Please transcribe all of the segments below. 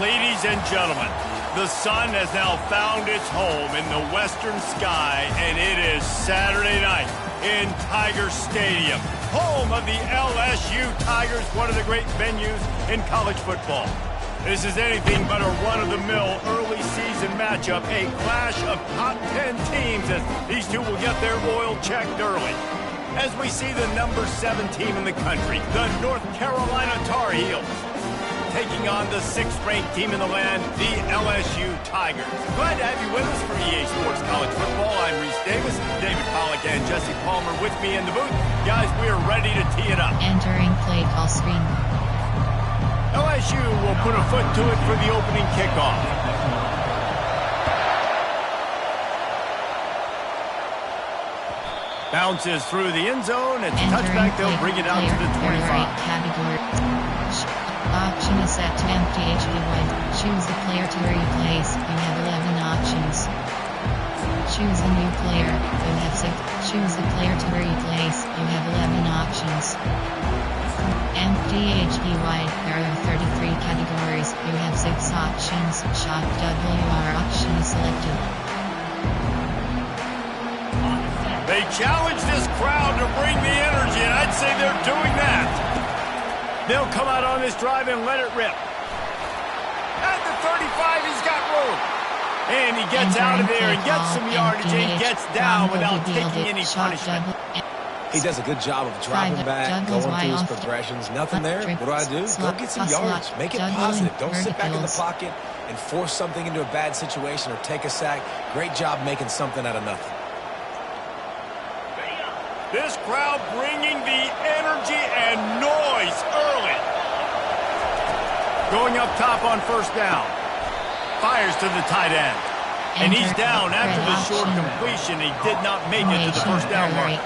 Ladies and gentlemen, the sun has now found its home in the western sky, and it is Saturday night in Tiger Stadium, home of the LSU Tigers, one of the great venues in college football. This is anything but a run-of-the-mill early season matchup, a clash of top 10 teams as these two will get their oil checked early. As we see the number 7 team in the country, the North Carolina Tar Heels, taking on the 6th-ranked team in the land, the LSU Tigers. Glad to have you with us for EA Sports College Football. I'm Reese Davis, David Pollack, and Jesse Palmer with me in the booth. Guys, we are ready to tee it up. Entering play call screen. LSU will put a foot to it for the opening kickoff. Bounces through the end zone. It's a touchback. They'll bring it out to the 25. Option is set to empty HDY. Choose the player to replace. You have 11 options. Choose a new player. You have 6. Choose the player to replace. You have 11 options. Empty HDY. There are 33 categories. You have 6 options. Shock WR option is selected. They challenge this crowd to bring the energy, and I'd say they're doing that. They'll come out on this drive and let it rip. At the 35, he's got room. And he gets out of there and gets some yardage and gets down without taking any punishment. He does a good job of driving back, going through his progressions. Nothing there. What do? Go get some yards. Make it positive. Don't sit back in the pocket and force something into a bad situation or take a sack. Great job making something out of nothing. This crowd bringing the energy and noise early. Going up top on first down. Fires to the tight end. And he's down after the short completion. He did not make it to the first down mark.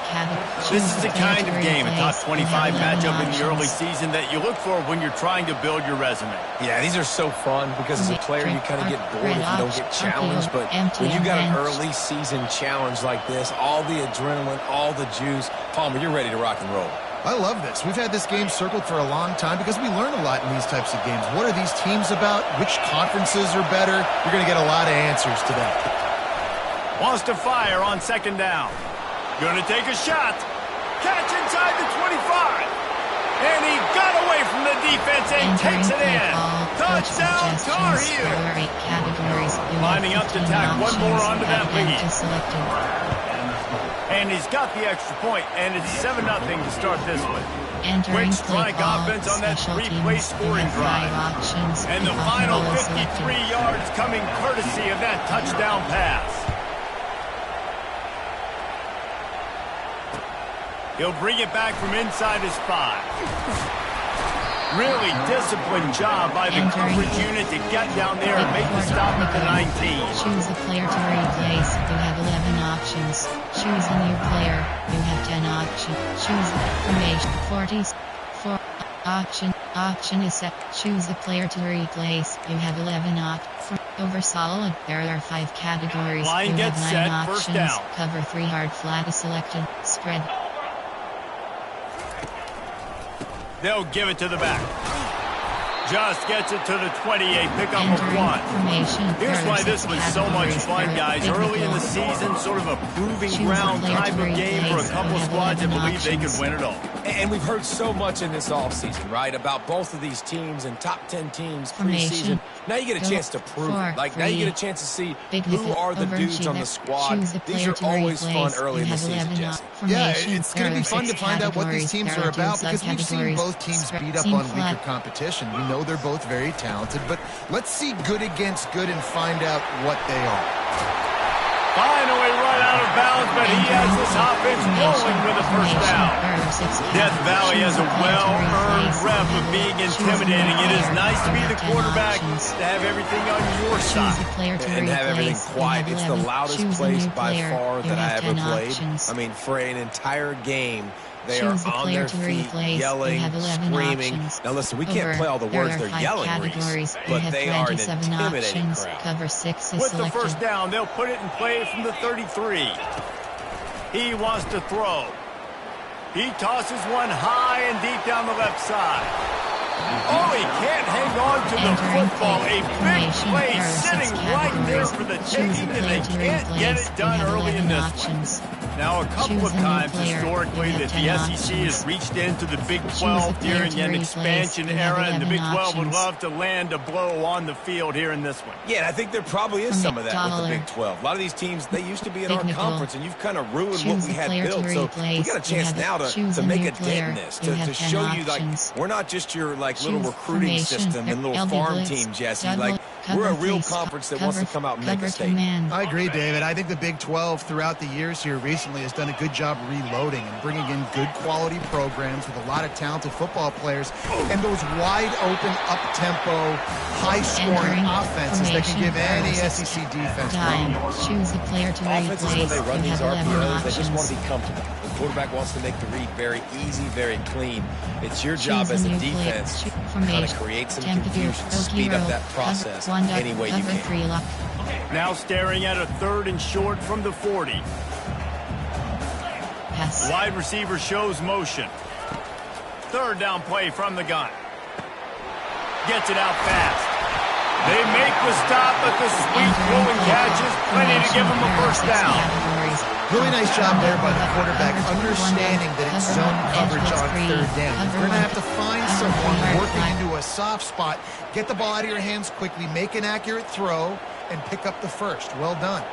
This is the kind of game, a top 25 matchup in the early season that you look for when you're trying to build your resume. Yeah, these are so fun because as a player you kind of get bored if you don't get challenged. But when you got an early season challenge like this, all the adrenaline, all the juice, Palmer, you're ready to rock and roll. I love this. We've had this game circled for a long time because we learn a lot in these types of games. What are these teams about? Which conferences are better? You're going to get a lot of answers today. Wants to fire on second down. Going to take a shot. Catch inside the 25. And he got away from the defense and takes it in. Touchdown, Tar Heels. Lining up to tack one more onto that lead. And he's got the extra point, and it's 7-0 to start this one. Quick strike offense on that 3-play scoring drive. And the final 53 yards coming courtesy of that touchdown pass. He'll bring it back from inside his 5. Really disciplined job by the coverage unit to get down there and make the stop at the 19. Choose a player to replace. You have 11 options. Choose a new player. You have 10 options. Choose the formation. 44 option. Option is set. Choose the player to replace. You have 11 options. Over solid. There are 5 categories. Line you gets have 9 set. options. First down. Cover 3 hard flat is selected. Spread. They'll give it to the back. Just gets it to the 28, pick up a 1. Here's why this was so much fun, guys. Early in the season, sort of a proving ground type of game for a couple of squads that believe they could win it all. And we've heard so much in this offseason, right, about both of these teams and top 10 teams preseason. Now you get a chance to prove it. Like, now you get a chance to see who are the dudes on the squad. These are always fun early in the season, Jesse. Yeah, it's going to be fun to find out what these teams are about because we've seen both teams beat up on weaker competition. We know they're both very talented, but let's see good against good and find out what they are. Finally run out of bounds, but he has this offense rolling with a first down. Death Valley has a well-earned rep of being intimidating. It is nice to be the quarterback, to have everything on your side. And have everything quiet. It's the loudest place by far that I ever played. I mean, for an entire game, they are on their feet, yelling, screaming. Now listen, we can't play all the words they're yelling, Reese, but they are an intimidating crowd. Cover 6 is With selected. the first down, they'll put it in play from the 33. He wants to throw. He tosses one high and deep down the left side. Oh, he can't hang on to the football. A big play sitting right there for the taking, and they can't get it done early in this one. Now, a couple of times historically that the SEC has reached into the Big 12 during an expansion era, and the Big 12 would love to land a blow on the field here in this one. Yeah, and I think there probably is some of that with the Big 12. A lot of these teams, they used to be in our conference, and you've kind of ruined what we had built. So we got a chance now to make a dent in this, to show you, like, we're not just your, like, little recruiting system and little farm team, Jesse. Like, we're a real conference that wants to come out and make a statement. I agree, David. I think the Big 12 throughout the years here recently has done a good job reloading and bringing in good quality programs with a lot of talented football players and those wide open, up-tempo, high-scoring offenses that can give any SEC defense problems. Choose a player to offenses, when they run these RPOs, they just want to be comfortable. The quarterback wants to make the read very easy, very clean. It's your job as a defense to kind of create some confusion, speed up that process any way you can. Now staring at a 3rd and short from the 40. Wide receiver shows motion. 3rd down play from the gun. Gets it out fast. They make the stop, but the sweet throwing catch is plenty to give them a 1st down. Really nice job there by the quarterback, understanding that it's zone coverage on 3rd down. You're going to have to find someone working into a soft spot, get the ball out of your hands quickly, make an accurate throw, and pick up the 1st. Well done.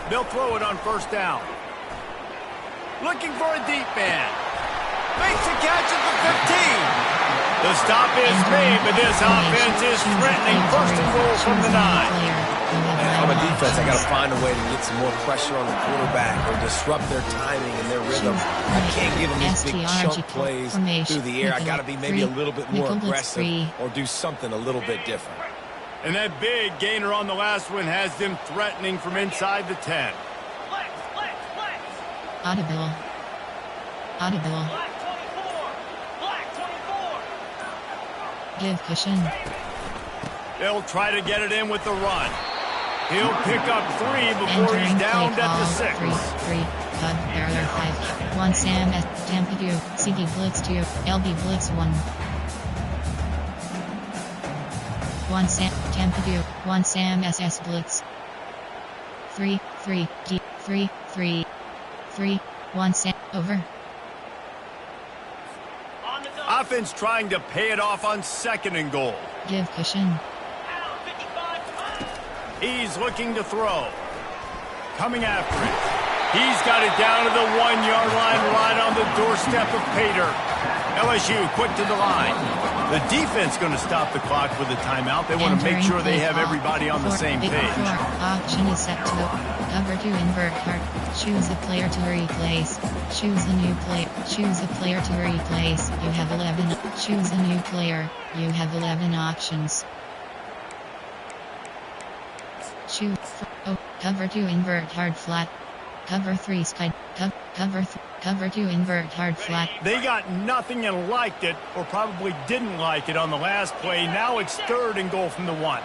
They'll throw it on 1st down. Looking for a deep man. Makes a catch at the 15. The stop is made, but this offense is threatening 1st and goal from the 9. And on a defense, I got to find a way to get some more pressure on the quarterback or disrupt their timing and their rhythm. I can't give them these big chunk plays through the air. I got to be maybe a little bit more aggressive or do something a little bit different. And that big gainer on the last one has them threatening from inside the 10. Audible. Give cushion. They'll try to get it in with the run. He'll pick up 3 before he's down at the 6. 3, cut, barrier 5. 1 Sam S. Tampa 2, CG Blitz 2, LB Blitz 1. 1 Sam, Tampa 2, 1 Sam SS Blitz. 3, D, 3, 1 Sam, over. Offense trying to pay it off on 2nd and goal. Give cushion. He's looking to throw. Coming after it. He's got it down to the 1-yard line right on the doorstep of Pater. LSU quick to the line. The defense going to stop the clock with a timeout. They want to make sure they have everybody on the same page. Option is set to cover to invert card. Choose a player to replace. Choose a new player. Choose a player to replace. You have 11. Choose a new player. You have 11 options. Choose. Cover to invert hard flat. Cover 3 sky. Cover 2 invert hard flat. They got nothing and liked it, or probably didn't like it on the last play. Now it's 3rd and goal from the 1.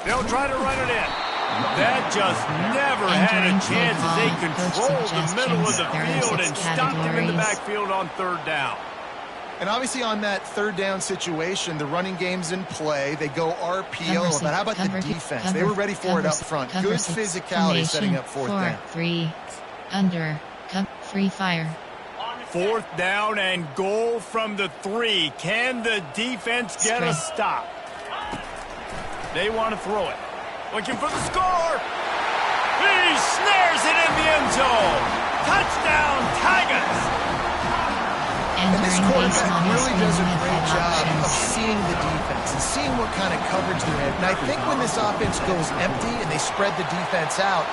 They'll try to run it in. That just never had a chance as they controlled the middle of the field and stopped him in the backfield on 3rd down. And obviously on that 3rd down situation, the running game's in play. They go RPO. But how about the defense? They were ready for it up front. Good physicality setting up 4th down. 3, under, free fire. 4th down and goal from the 3. Can the defense get a stop? They want to throw it. Looking for the score. He snares it in the end zone. Touchdown, Tigers. And this quarterback really does a great job of seeing the defense and seeing what kind of coverage they're in. And I think when this offense goes empty and they spread the defense out,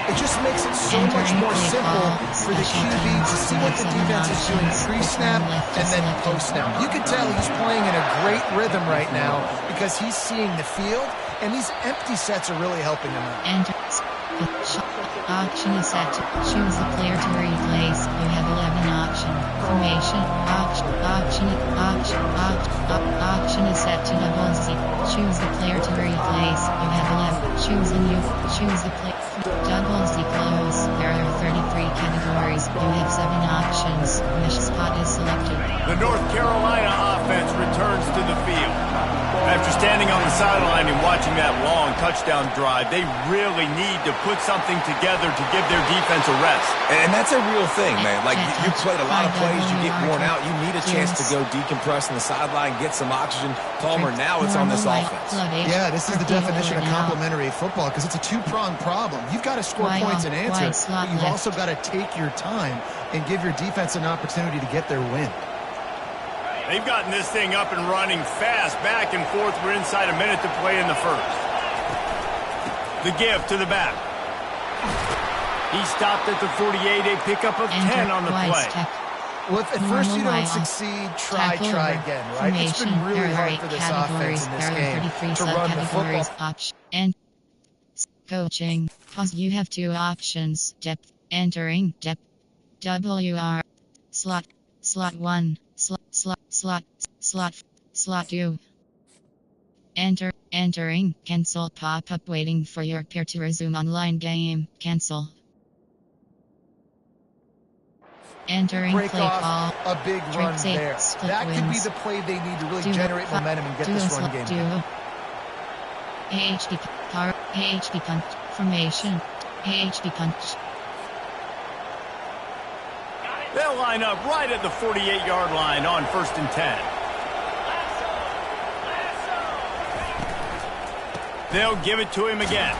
it just makes it so much more simple for the QB to see what the defense is doing pre-snap and then post-snap. You can tell he's playing in a great rhythm right now because he's seeing the field, and these empty sets are really helping him out. Option is set. Choose the player to replace. You have 11 options. Formation. Option is set to double Z. Choose the player to replace. You have 11. Choose the player. Double Z close. Barrier 33. categories. You have 7 options. Mesh spot is selected. The North Carolina offense returns to the field. After standing on the sideline and watching that long touchdown drive, they really need to put something together to give their defense a rest. And that's a real thing, man. Like, you played a lot of plays, you get worn out, you need a chance to go decompress on the sideline, get some oxygen. Palmer, now it's on this offense. Yeah, this is the definition of complementary football, because it's a two-pronged problem. You've got to score points and answer, but you've also got to take your time and give your defense an opportunity to get their win. They've gotten this thing up and running fast, back and forth. We're inside a minute to play in the first. The give to the back. He stopped at the 48, a pickup of 10 on the play. Well, if at first you don't succeed, try again, right? It's been really hard for this offense in this game to run the football. And coaching. Pause. You have 2 options. Depth. Entering. Depth. WR. Slot. Slot 1. Slot 2. Entering. Cancel. Pop-up waiting for your peer to resume online game. Cancel. Entering break play off call. A big run there. That could be the play they need to really generate momentum and get this run game. AHP power. AHP punch. Formation. AHP punch. They'll line up right at the 48-yard line on 1st and 10. They'll give it to him again.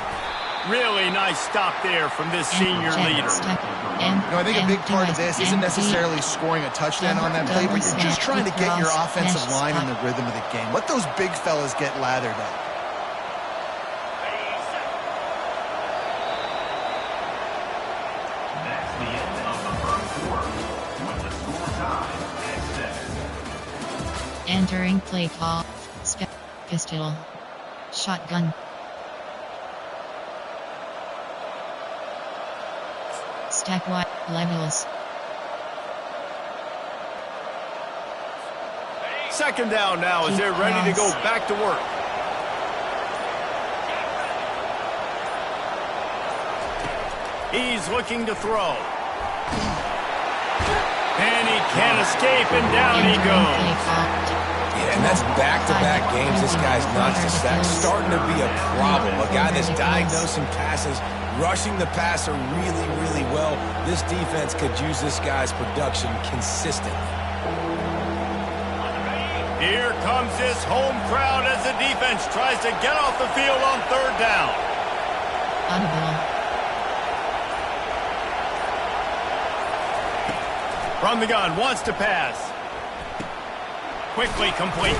Really nice stop there from this senior leader. I think a big part of this isn't necessarily scoring a touchdown on that play, but you're just trying to get your offensive line in the rhythm of the game. Let those big fellas get lathered up. Entering play call. Pistol. Shotgun. Stack wide levels. Second down now as they're ready to go back to work. He's looking to throw. And he can't escape, and down he goes. Yeah, and that's back-to-back games. This guy's not just sack. Starting to be a problem. A guy that's diagnosing passes, rushing the passer really, really well. This defense could use this guy's production consistently. Here comes this home crowd as the defense tries to get off the field on 3rd down. From the gun, wants to pass. Quickly complete.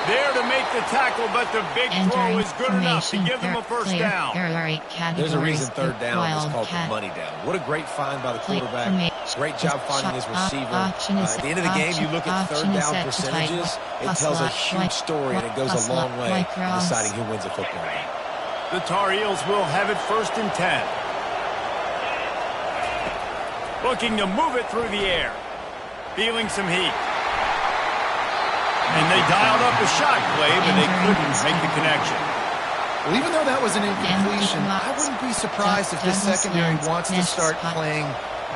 There to make the tackle, but the big throw is good enough to give them a first down. There's a reason 3rd down is called the money down. What a great find by the quarterback. Great job finding his receiver. At the end of the game, you look at 3rd down percentages. It tells a huge story, and it goes a long way in deciding who wins a football game. The Tar Heels will have it 1st and 10. Looking to move it through the air. Feeling some heat. And they dialed up a shot play, but they couldn't make the connection. Well, even though that was an incompletion, I wouldn't be surprised if this secondary wants to start playing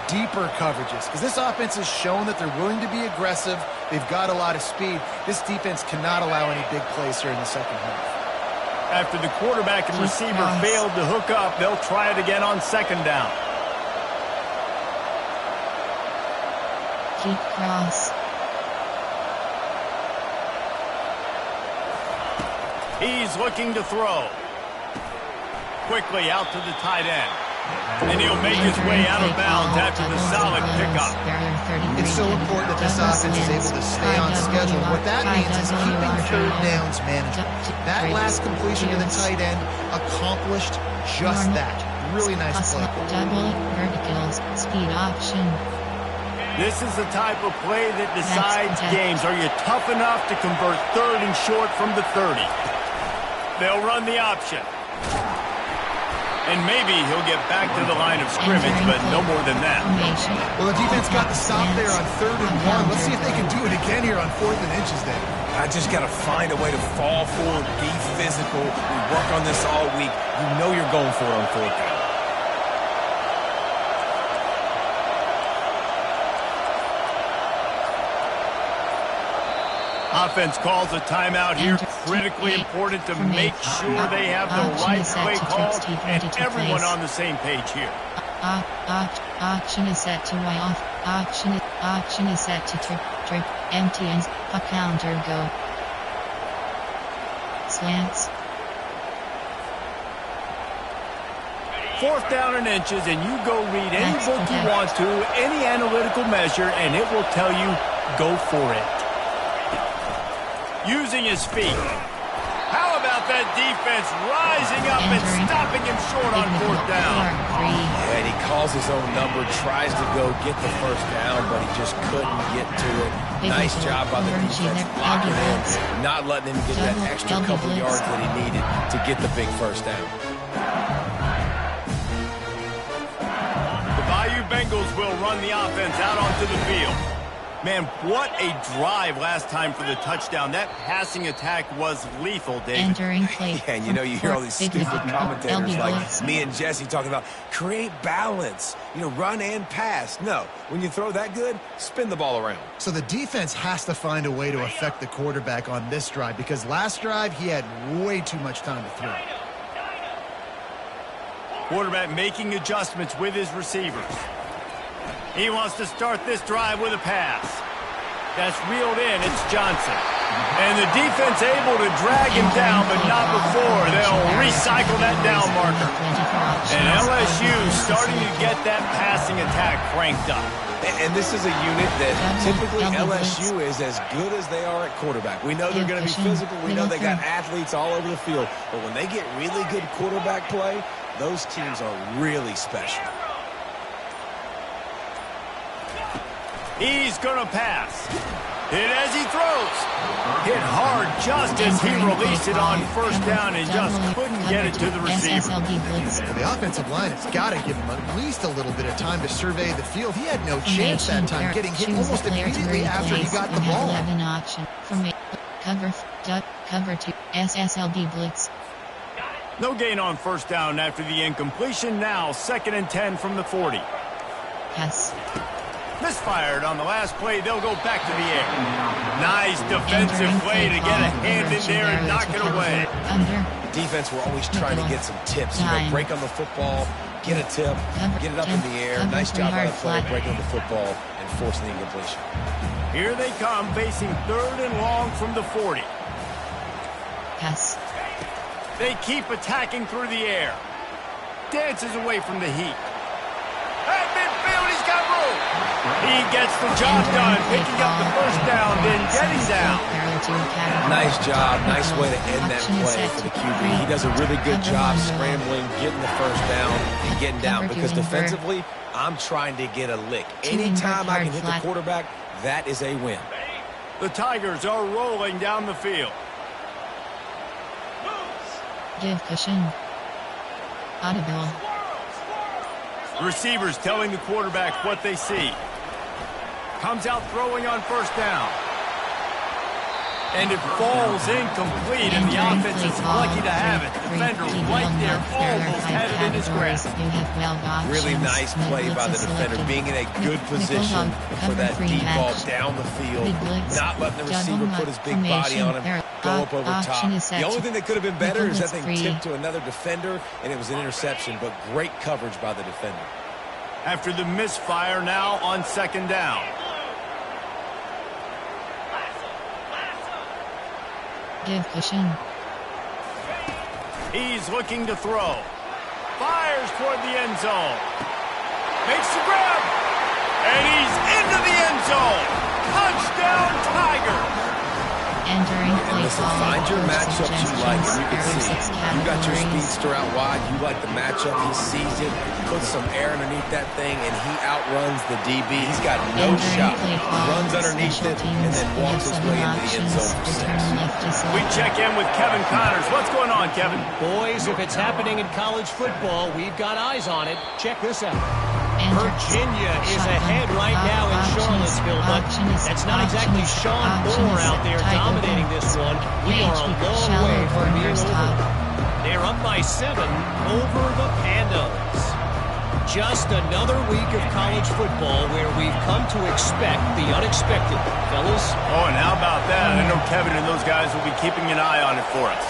deeper coverages, because this offense has shown that they're willing to be aggressive. They've got a lot of speed. This defense cannot allow any big plays here in the second half. After the quarterback and receiver failed to hook up, they'll try it again on 2nd down. Keep cross. He's looking to throw. Quickly out to the tight end. And he'll make his way out of bounds after the solid pickup. It's so important that this offense is able to stay on schedule. What that means is keeping 3rd downs manageable. That last completion to the tight end accomplished just that. Really nice play. Double verticals, speed option. This is the type of play that decides games. Are you tough enough to convert 3rd and short from the 30? They'll run the option. And maybe he'll get back to the line of scrimmage, but no more than that. Well, the defense got the stop there on 3rd and 1. Let's see if they can do it again here on 4th and inches there. I just got to find a way to fall forward, be physical. We work on this all week. You know you're going for it on 4th down. Offense calls a timeout here. Critically important to make sure they have the right play call and everyone on the same page here. Auction is set to Y off. Auction is set to trip. Empty ends. A counter go. Slants. 4th down and inches, and you go read any book you want to, any analytical measure, and it will tell you, go for it. Using his feet. How about that defense rising up and stopping him short on 4th down? And he calls his own number, tries to go get the first down, but he just couldn't get to it. Nice job by the defense blocking in, not letting him get that extra couple yards that he needed to get the big first down. The Bayou Bengals will run the offense out onto the field. Man, what a drive last time for the touchdown. That passing attack was lethal, David. Entering play. Yeah, and you know, you hear all these stupid commentators like me and Jesse talking about create balance, you know, run and pass. No, when you throw that good, spin the ball around. So the defense has to find a way to affect the quarterback on this drive because last drive he had way too much time to throw. Quarterback making adjustments with his receivers. He wants to start this drive with a pass. That's reeled in. It's Johnson. And the defense able to drag him down, but not before. They'll recycle that down marker. And LSU starting to get that passing attack cranked up. And this is a unit that typically LSU is as good as they are at quarterback. We know they're going to be physical. We know they got athletes all over the field. But when they get really good quarterback play, those teams are really special. He's going to pass. Hit as he throws. Hit hard just as he released it on 1st down and just couldn't get it to the receiver. The offensive line has got to give him at least a little bit of time to survey the field. He had no chance that time, getting hit almost immediately after he got the ball. 11 option from cover 2 SSLB blitz. No gain on 1st down after the incompletion. Now 2nd and 10 from the 40. Yes. Misfired on the last play. They'll go back to the air. Nice defensive play to get a hand in there and knock it away. Defense, we're always trying to get some tips. You know, break on the football, get a tip, get it up in the air. Nice job by the player breaking the football and forcing the incompletion. Here they come, facing 3rd and long from the 40. Yes. They keep attacking through the air. Dances away from the heat. At midfield, he's got room. He gets the job done, picking up the 1st down, then getting down. Nice job. Nice way to end that play for the QB. He does a really good job scrambling, getting the 1st down, and getting down. Because defensively, I'm trying to get a lick. Anytime I can hit the quarterback, that is a win. The Tigers are rolling down the field. Give cushion. Audible. Receivers telling the quarterback what they see. Comes out throwing on 1st down. And it falls incomplete, and the offense is lucky to have it. Defender right there almost had it in his grasp. Really nice play by the defender, being in a good position for that deep ball down the field, not letting the receiver put his big body on him, go up over top. The only thing that could have been better is that thing tipped to another defender, and it was an interception, but great coverage by the defender. After the misfire, now on 2nd down. Give cushion. He's looking to throw. Fires toward the end zone. Makes the grab. And he's into the end zone. Touchdown, Tigers. Entering play. Listen, find your matchups you like, and you can see. You got your speedster out wide. You like the matchup. He sees it, puts some air underneath that thing, and he outruns the DB. He's got no shot. Runs underneath it, and then walks his way into the end zone for 6. We check in with Kevin Connors. What's going on, Kevin? Boys, if it's happening in college football, we've got eyes on it. Check this out. Virginia is ahead right now in Charlottesville, but that's not exactly Sean Moore out there dominating this one. We are a long way from being over. They're up by 7 over the Pandas. Just another week of college football where we've come to expect the unexpected, fellas. Oh, and how about that? I know Kevin and those guys will be keeping an eye on it for us.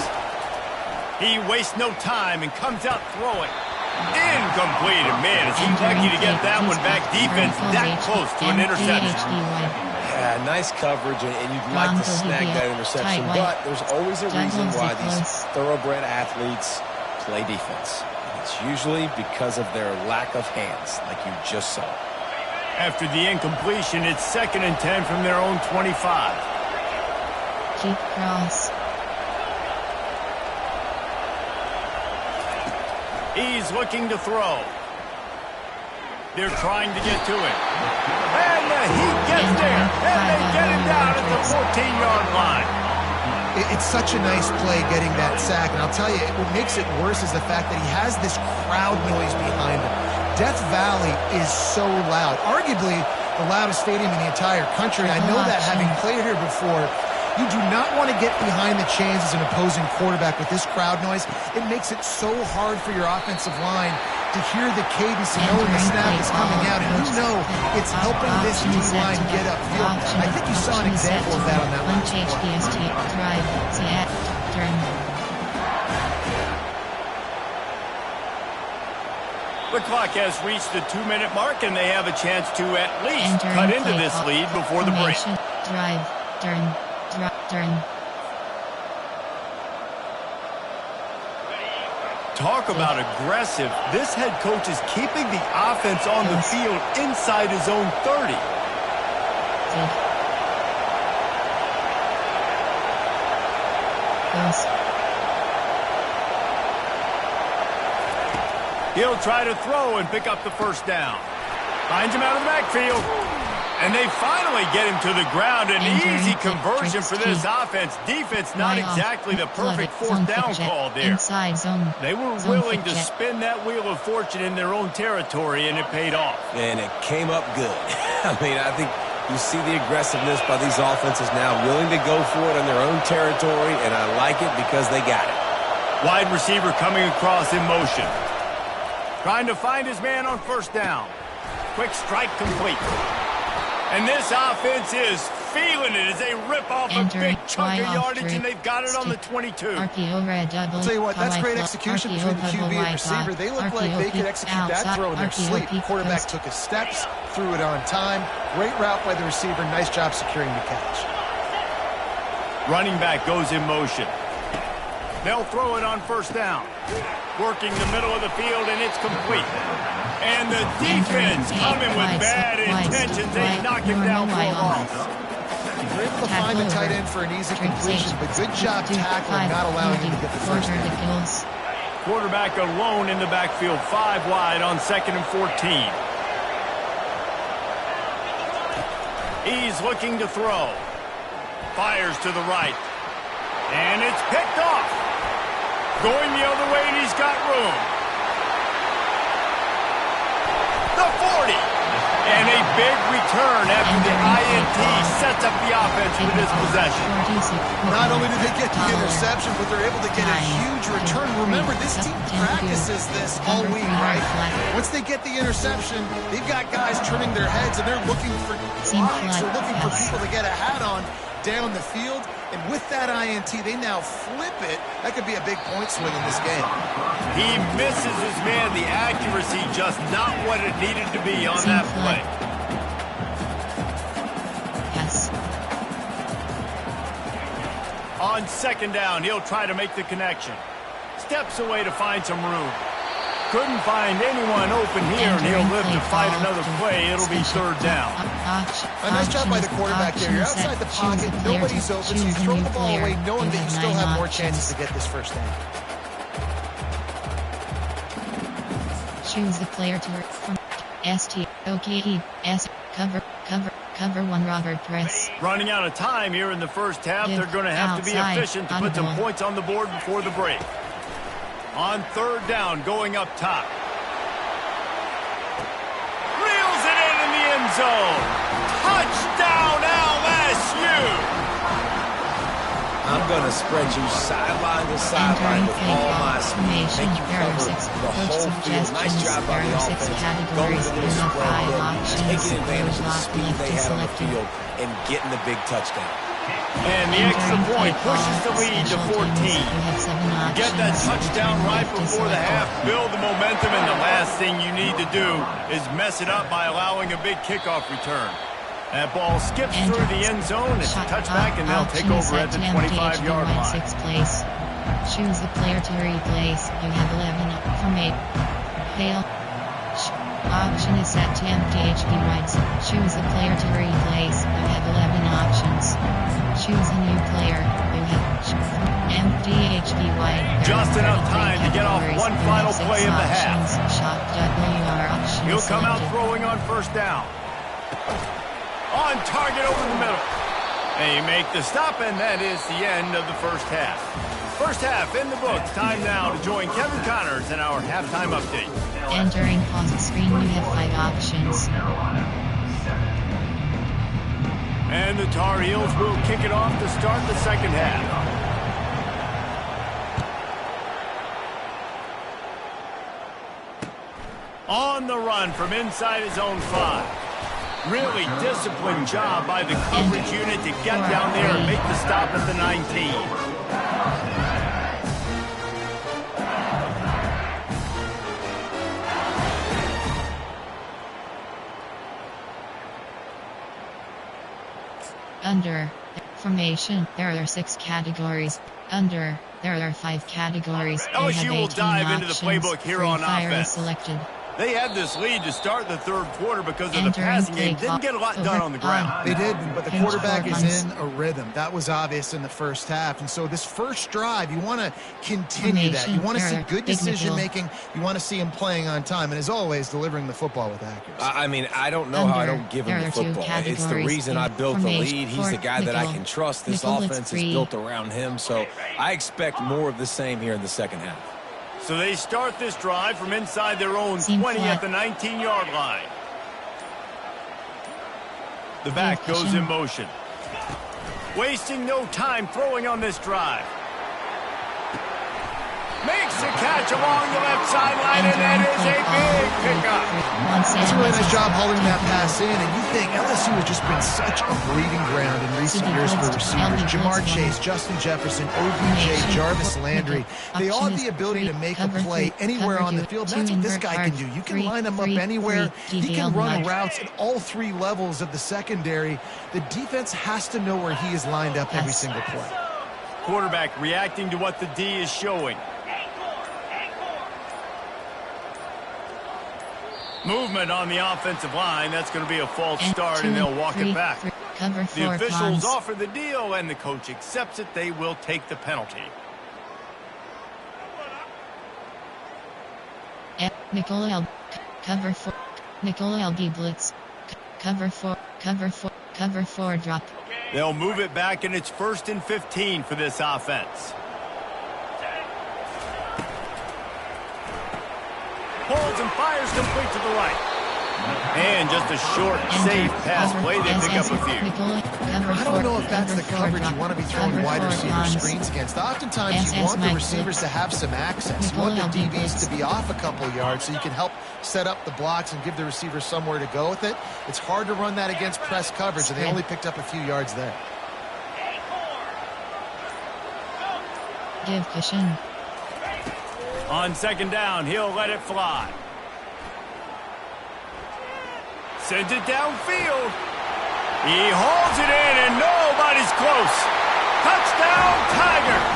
He wastes no time and comes out throwing. Incomplete. And man, is he lucky to get that one back. Defense that close to an interception. Yeah, nice coverage, and you'd like to snag that interception, but there's always a reason why these thoroughbred athletes play defense. It's usually because of their lack of hands, like you just saw. After the incompletion, it's 2nd and 10 from their own 25. Keep cross. He's looking to throw. They're trying to get to it. And he gets there. And they get him down at the 14-yard line. It's such a nice play getting that sack, and I'll tell you, what makes it worse is the fact that he has this crowd noise behind him. Death Valley is so loud, arguably the loudest stadium in the entire country. I know that having played here before. You do not want to get behind the chains as an opposing quarterback with this crowd noise. It makes it so hard for your offensive line to hear the cadence and knowing the snap is coming out. And you know it's helping this D-line get upfield. I think you saw an example of that on that last play. The clock has reached the 2-minute mark, and they have a chance to at least cut into this lead before the break. Drive, turn. Talk about aggressive. This head coach is keeping the offense on the field inside his own 30. He'll try to throw and pick up the first down. Finds him out of the backfield. And they finally get him to the ground. An easy conversion for this offense. Defense not exactly the perfect 4th down call there. They were willing to spin that wheel of fortune in their own territory, and it paid off. And it came up good. I mean, I think you see the aggressiveness by these offenses now, willing to go for it in their own territory, and I like it because they got it. Wide receiver coming across in motion. Trying to find his man on 1st down. Quick strike complete. And this offense is feeling it as they rip off a big chunk of yardage, and they've got it on the 22. I'll tell you what, that's great execution between the QB and receiver. They look like they could execute that throw in their sleep. Quarterback took his steps, threw it on time. Great route by the receiver. Nice job securing the catch. Running back goes in motion. They'll throw it on 1st down. Working the middle of the field, and it's complete. And the defense coming with bad intentions. They knock him down for a loss. They're able to find the tight end for an easy completion, but good job tackling, not allowing him to get the first down. Quarterback alone in the backfield, 5 wide on 2nd and 14. He's looking to throw. Fires to the right. And it's picked off. Going the other way, and he's got room. The 40. And a big return after the INT sets up the offense with this possession. Not only do they get the interception, but they're able to get a huge return. Remember, this team practices this all week, right? Once they get the interception, they've got guys turning their heads, and they're looking for blocks or looking for people to get a hat on down the field. And with that INT, they now flip it. That could be a big point swing in this game. He misses his man. The accuracy just not what it needed to be on that play. Yes. On 2nd down, he'll try to make the connection. Steps away to find some room. Couldn't find anyone open here, and he'll live to fight another play. It'll be 3rd down. A nice job by the quarterback there. You're outside the pocket. Nobody's open, so you throw the ball away knowing that you still have more chances to get this first down. Choose the player to work from STOKE S cover 1 Robert press. Running out of time here in the first half. They're going to have to be efficient to put some points on the board before the break. On 3rd down, going up top. Reels it in the end zone. Touchdown, LSU! I'm going to spread you sideline to sideline with all my speed. Make you cover the whole field. Nice job by the offense. Going to the spread look, taking advantage of the speed they have on the field, and getting the big touchdown. And the extra point pushes the lead to 14. Get that touchdown right before the half, build the momentum, and the last thing you need to do is mess it up by allowing a big kickoff return. That ball skips through the end zone. It's a touchback, and they'll take over at the 25-yard line. Sixth place. Choose the player to replace. You have 11 from 8. Fail. Option is set to MTHD Whites. Choose the player to replace. You have 11 options. Choose a new player. You have MTHD White. Just enough time to get off one final play of the half. He'll come out throwing on first down. On target over the middle. They make the stop, and that is the end of the first half. First half in the books. Time now to join Kevin Connors in our halftime update. Entering pause screen, you have 5 options. And the Tar Heels will kick it off to start the second half. On the run from inside his own 5. Really disciplined job by the coverage unit to get down there and make the stop at the 19. Under formation, there are 6 categories. Under, there are 5 categories. LSU will dive into the playbook here on offense. Selected. They had this lead to start the third quarter because of the passing game. Didn't get a lot done on the ground. They did, but the quarterback is in a rhythm. That was obvious in the first half. And so this first drive, you want to continue that. You want to see good decision-making. You want to see him playing on time. And as always, delivering the football with accuracy. I mean, I don't know how I don't give him the football. It's the reason I built the lead. He's the guy that I can trust. This offense is built around him. So I expect more of the same here in the second half. So they start this drive from inside their own 20 at the 19-yard line. The back goes in motion. Wasting no time throwing on this drive. Makes the catch along the left sideline, and that is a big pickup. That's a really nice job holding that pass in, and you think LSU has just been such a breeding ground in recent years for receivers. Jamar Chase, Justin Jefferson, OBJ, Jarvis Landry. They all have the ability to make a play anywhere on the field. That's what this guy can do. You can line him up anywhere. He can run routes at all 3 levels of the secondary. The defense has to know where he is lined up every single play. Quarterback reacting to what the D is showing. Movement on the offensive line. That's going to be a false start, and they'll walk it back. The officials offer the deal, and the coach accepts it. They will take the penalty. Nicole L. Cover 4. Nicole LB blitz. Cover 4. Cover 4 drop. They'll move it back, and it's 1st and 15 for this offense. Holds and fires complete to the right. And just a short, safe pass play. They pick up a few. I don't know if that's the coverage you want to be throwing wide receiver screens against. Oftentimes you want the receivers to have some access. You want the DBs to be off a couple yards so you can help set up the blocks and give the receivers somewhere to go with it. It's hard to run that against press coverage, and they only picked up a few yards there. Give cushion. On second down, he'll let it fly. Sends it downfield. He holds it in, and nobody's close. Touchdown, Tigers.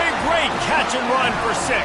A great catch and run for 6.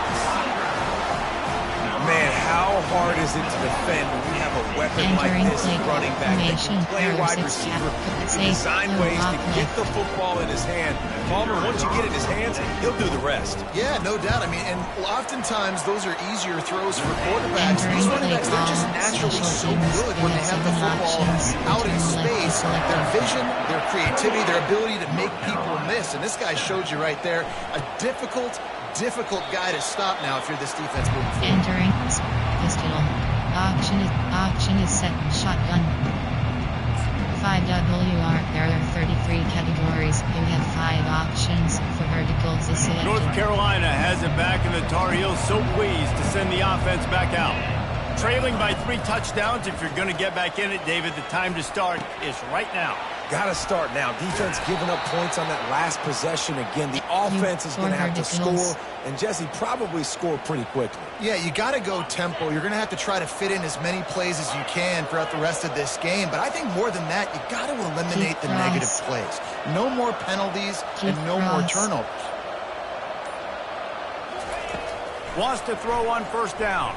Man, how hard is it to defend when we have a weapon like this running back that can play wide receiver, design ways to get the football in his hand. Palmer, once you get it in his hands, he'll do the rest. Yeah, no doubt. I mean, and oftentimes those are easier throws for quarterbacks. These running backs, they're just naturally so good when they have the football out in space. Their vision, their creativity, their ability to make people miss. And this guy showed you right there a difficult guy to stop now if you're this defense moving forward. Entering pistol. Auction is set. Shotgun. 5WR, there are 33 categories. You have 5 options. For verticals is selected. North Carolina has it back, and the Tar Heels so pleased to send the offense back out. Trailing by 3 touchdowns. If you're going to get back in it, David, the time to start is right now. Got to start now. Defense giving up points on that last possession. Again, the offense is going to have to score, and Jesse probably score pretty quickly. Yeah, you got to go tempo. You're going to have to try to fit in as many plays as you can throughout the rest of this game. But I think more than that, you got to eliminate the negative plays. No more penalties and no more turnovers. Wants to throw on first down.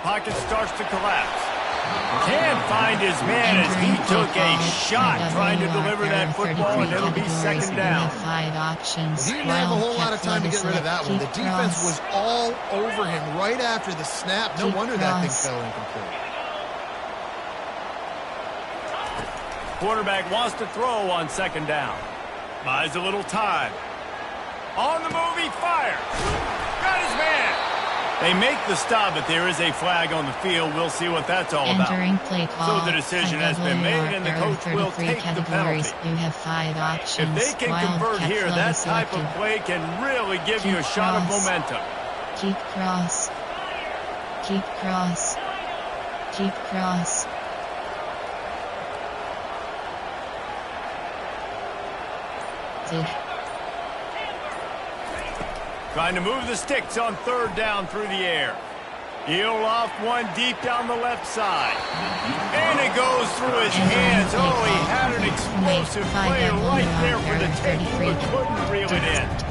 Pocket starts to collapse. Can't find his man as he took a shot trying to deliver that football, and it'll be second down. He didn't have a whole lot of time to get rid of that one. The defense was all over him right after the snap. No wonder that thing fell incomplete. Quarterback wants to throw on second down. Buys a little time. On the move, he fires. Got his man. They make the stop, but there is a flag on the field. We'll see what that's all about. Play call. So the decision has been made, and the coach will take the penalty. You have 5 options. If they can convert here, that type of play can really give you a shot of momentum. Keep cross. Keep cross. Keep cross. Trying to move the sticks on third down through the air. He'll off one deep down the left side. And it goes through his hands. Oh, he had an explosive play right there for the takeaway, but couldn't reel it in.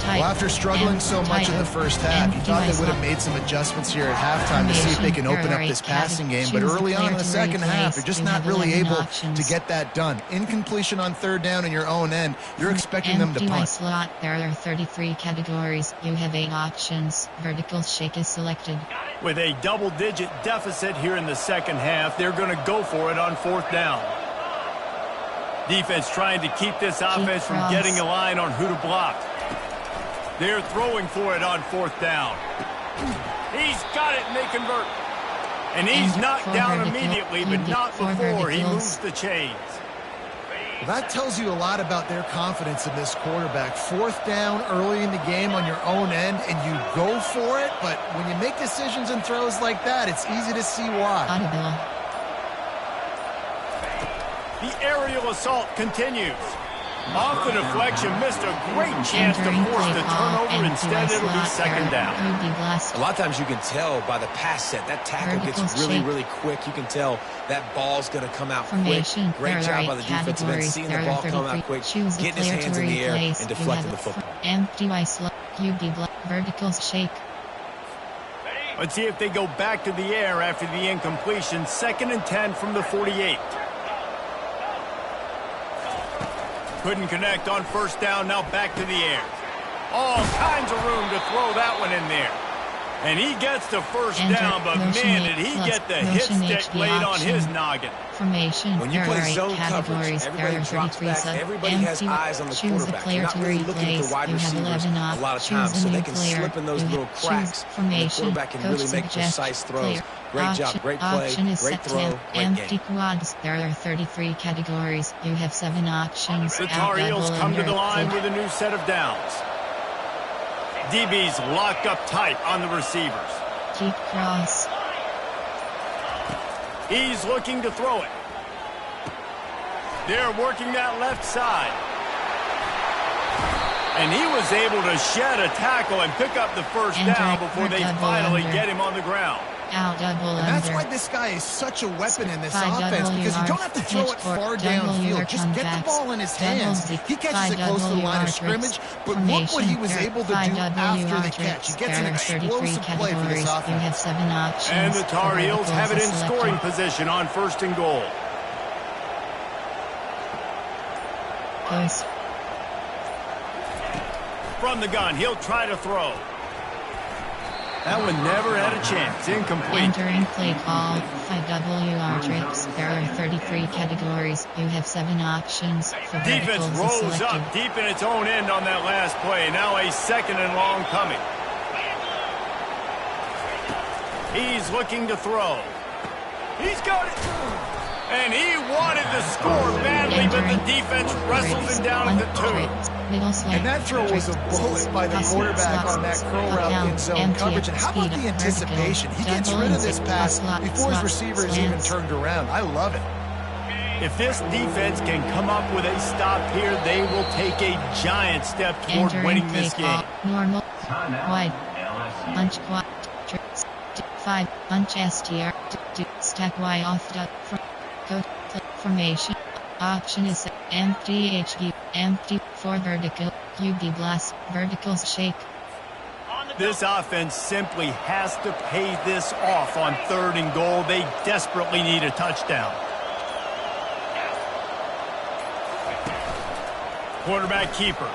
Well, after struggling so much in the first half, you thought they would have made some adjustments here at halftime to see if they can open up this passing game. But early on in the second half, you're just not really able to get that done. Incompletion on third down in your own end, you're expecting them to punt. Slot, there are 33 categories. You have 8 options. Vertical shake is selected. With a double-digit deficit here in the second half, they're going to go for it on fourth down. Defense trying to keep this offense from getting a line on who to block. They're throwing for it on fourth down. He's got it, and they convert. And he's knocked down immediately, but not before he moves the chains. That tells you a lot about their confidence in this quarterback. Fourth down early in the game on your own end, and you go for it. But when you make decisions and throws like that, it's easy to see why. The aerial assault continues. Off the deflection, missed a great chance to force the turnover. Instead, it'll be second down. A lot of times you can tell by the pass set, that tackle gets really, really quick. You can tell that ball's going to come out quick. Great job by the defensive end, seeing the ball come out quick, getting his hands in the air and deflecting the football. Vertical shake. Let's see if they go back to the air after the incompletion. 2nd and 10 from the 48. Couldn't connect on first down, now back to the air. All kinds of room to throw that one in there. And he gets the first down, but man, did he get the hit stick laid on his noggin. When you play zone coverage, everybody drops back, everybody has eyes on the quarterback. You're not really looking at the wide receivers a lot of times, so they can slip in those little cracks, and the quarterback can really make precise throws. Great job, great play, great throw, great game. Quads. There are 33 categories. You have 7 options. The Tar Heels come to the line with a new set of downs. DB's locked up tight on the receivers. Keep cross. He's looking to throw it. They're working that left side. And he was able to shed a tackle and pick up the first down before they finally get him on the ground. And that's why this guy is such a weapon in this offense, because you don't have to throw it far downfield. Just get the ball in his hands. He catches it close to the line of scrimmage, but look what he was able to do after the catch. He gets an explosive play for this offense. And the Tar Heels have it in scoring position on 1st and goal. From the gun, he'll try to throw. That one never had a chance. Incomplete. Entering play call. 5WR tricks. There are 33 categories. You have 7 options. For defense rolls up deep in its own end on that last play. Now a 2nd and long coming. He's looking to throw. He's got it. And he wanted to score badly, but the defense wrestles him down at the 2. And that throw was a bullet by the quarterback on that curl route in zone coverage. And how about the anticipation? He gets rid of this pass before his receiver is even turned around. I love it. If this defense can come up with a stop here, they will take a giant step toward winning this game. Normal, wide, punch, quad, 5, punch, STR, step Y off, code, formation, option is empty, HG, empty, for vertical, QB blast, verticals shake. This offense simply has to pay this off on 3rd and goal. They desperately need a touchdown. Quarterback keeper.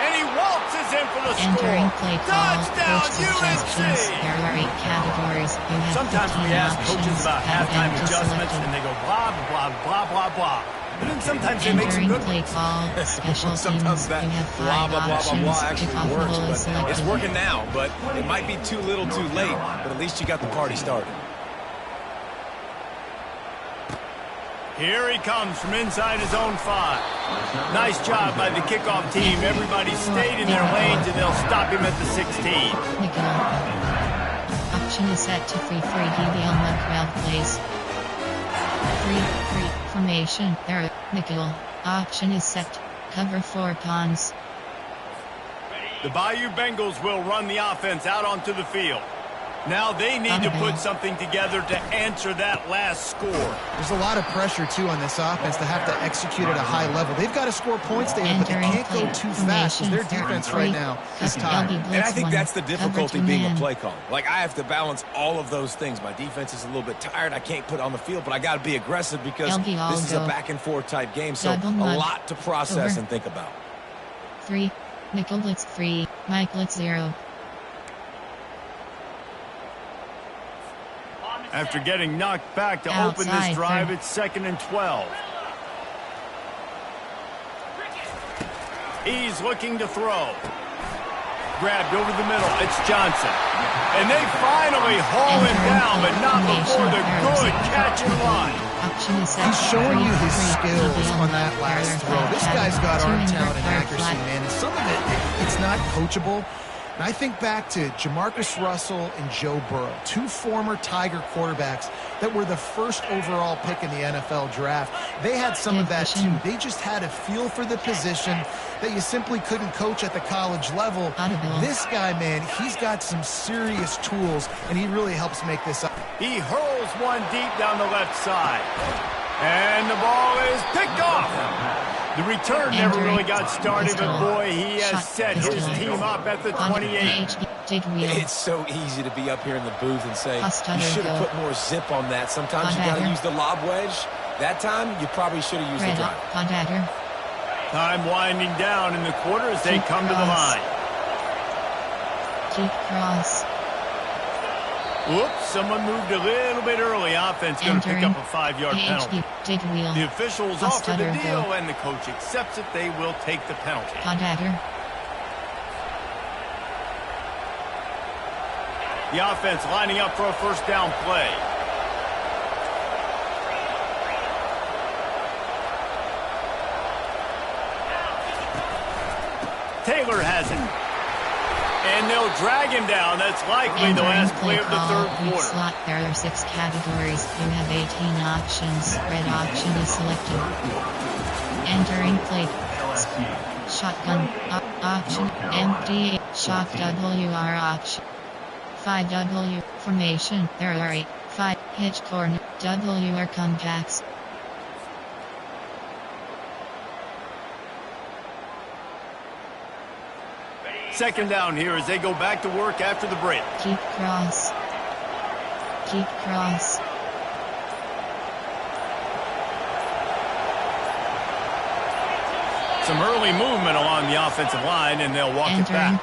And he waltzes in for the Entering score. Play call. Touchdown, UNC! There are 8 categories. Sometimes we ask coaches about halftime adjustments, and they go blah, blah, blah, blah, blah. And then sometimes they make some good play call. Special sometimes teams, that blah, blah, blah, blah, blah actually works. But it's working now, but it might be too little too late. But at least you got the party started. Here he comes from inside his own 5. Nice job by the kickoff team. Everybody stayed in their lanes, and they'll stop him at the 16. Option is set to free DB on the crowd plays. Free formation. There. Nickel. Option is set. Cover 4 cons. The Bayou Bengals will run the offense out onto the field. Now they need to put something together to answer that last score. There's a lot of pressure, too, on this offense to have to execute at a high level. They've got to score points, David, but they can't go too fast because their defense right now is tired. And I think that's the difficulty being a play call. Like, I have to balance all of those things. My defense is a little bit tired. I can't put it on the field, but I got to be aggressive because this is a back-and-forth type game, so a lot to process and think about. 3. Nickel blitz free. Mike blitz 0. After getting knocked back to open this drive, it's 2nd and 12. He's looking to throw. Grabbed over the middle. It's Johnson. And they finally haul him down, but not before the good catch and line. He's showing you his skills on that last throw. This guy's got arm talent and accuracy, man. And some of it's not coachable. And I think back to Jamarcus Russell and Joe Burrow, 2 former Tiger quarterbacks that were the first overall pick in the NFL draft. They had some of that, too. They just had a feel for the position that you simply couldn't coach at the college level. This guy, man, he's got some serious tools, and he really helps make this up. He hurls one deep down the left side. And the ball is picked off. The return never really got started, but boy, he has set his team up at the 28. It's so easy to be up here in the booth and say, you should have put more zip on that. Sometimes you got to use the lob wedge. That time, you probably should have used the drive. Time winding down in the quarter as they come to the line. Deep cross. Whoops, someone moved a little bit early. Offense going to pick up a 5-yard penalty. The officials offer the deal, and the coach accepts it. They will take the penalty. The offense lining up for a first down play. Taylor has it. And they'll drag him down. That's likely the last play of the 3rd quarter. Slot, there are 6 categories. You have 18 options. Red option is selected. Entering play. Shotgun. Option. Empty. Shock WR option. 5W. Formation. There are 8. 5. Hitch corner. WR comebacks. Second down here as they go back to work after the break. Keep cross. Keep cross. Some early movement along the offensive line, and they'll walk it back.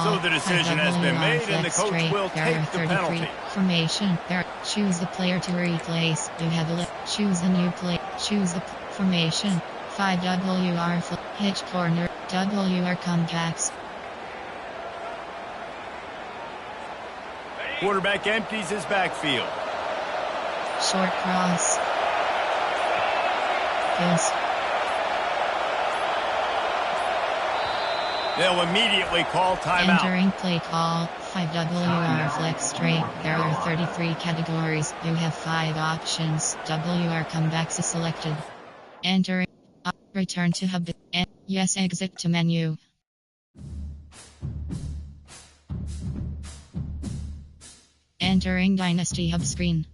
So the decision has been made, and the coach will take the penalty. Formation. There. Choose the player to replace. You have a choose the new play. Choose the formation. 5WR flip. Hitch corner. WR comebacks. Quarterback empties his backfield. Short cross. skills. They'll immediately call timeout. Entering play call, 5WR flex straight. There are 33 categories. You have 5 options. WR comebacks is selected. Entering. Return to hub. Yes, exit to menu. Entering Dynasty Hub screen.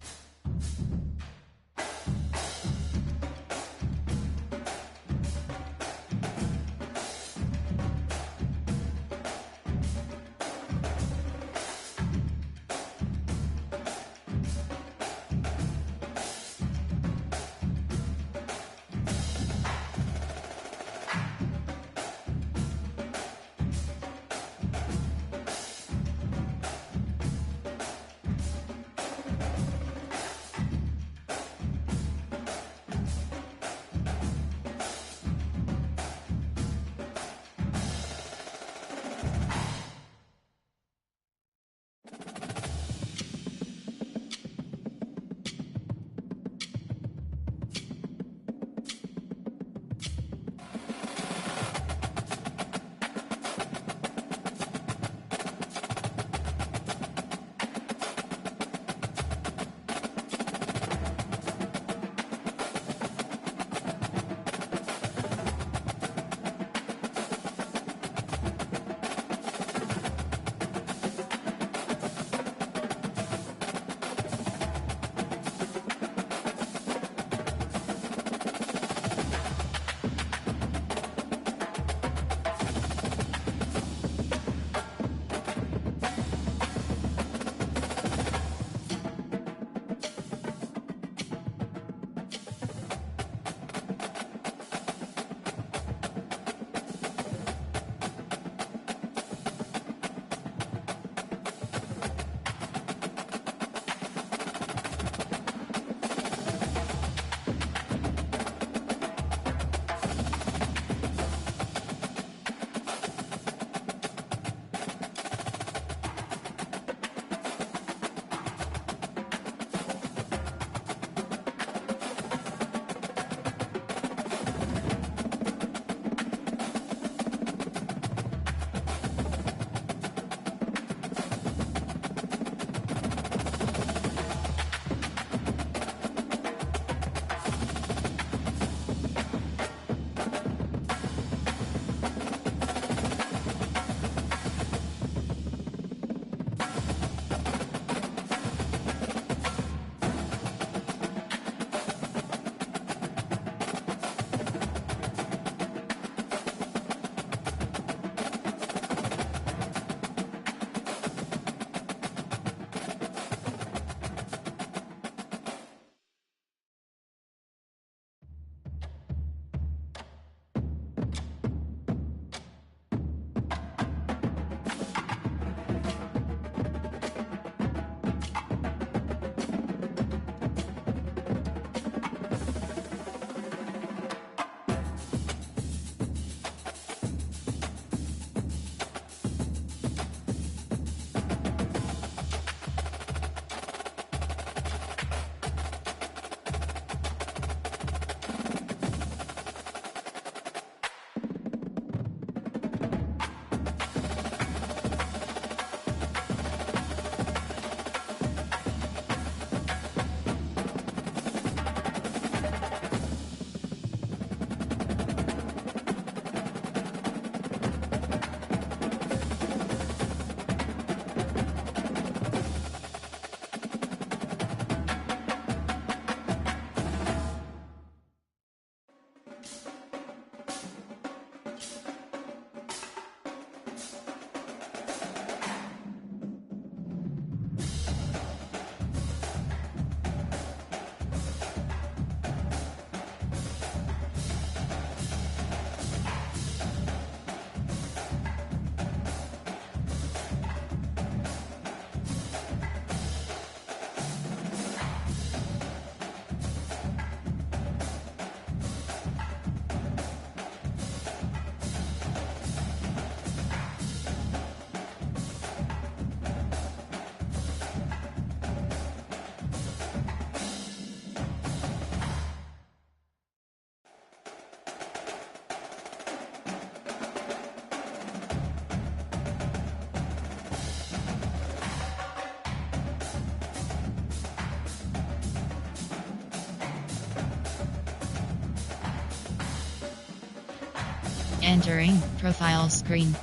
Entering profile screen.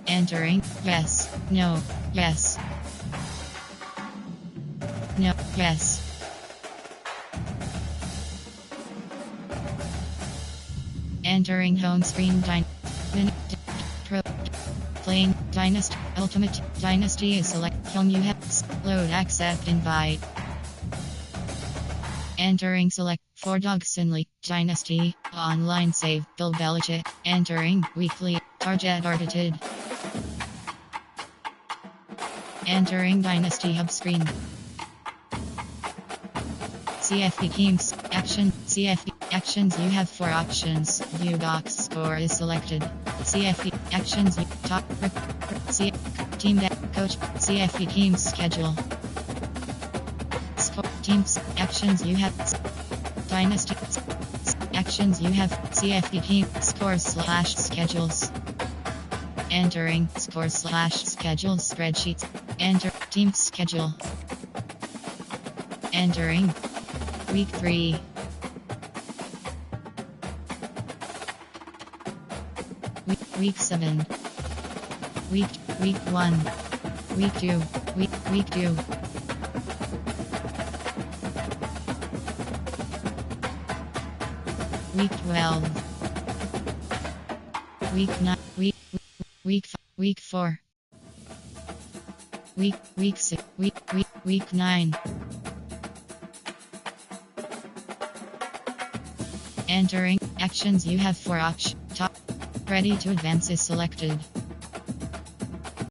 Entering yes, no, yes. No, yes. Entering home screen playing Dynasty Ultimate Dynasty is select home you have load accept invite. Entering select 4 Dogs in League Dynasty online save Bill Belichick. Entering weekly target arted. Entering Dynasty Hub screen. CFP teams action CFP actions you have 4 options. View box score is selected. CFP actions top team that coach CFP teams schedule. Score teams actions you have Dynasty actions you have CFP team scores / schedules. Entering scores / schedules spreadsheets. Enter team schedule. Entering week 3. Week 7. Week 1. Week 2. Week 2. Week 12. Week 9. Week 4. Week 6. Week 9. Entering actions you have 4 options. Top ready to advance is selected.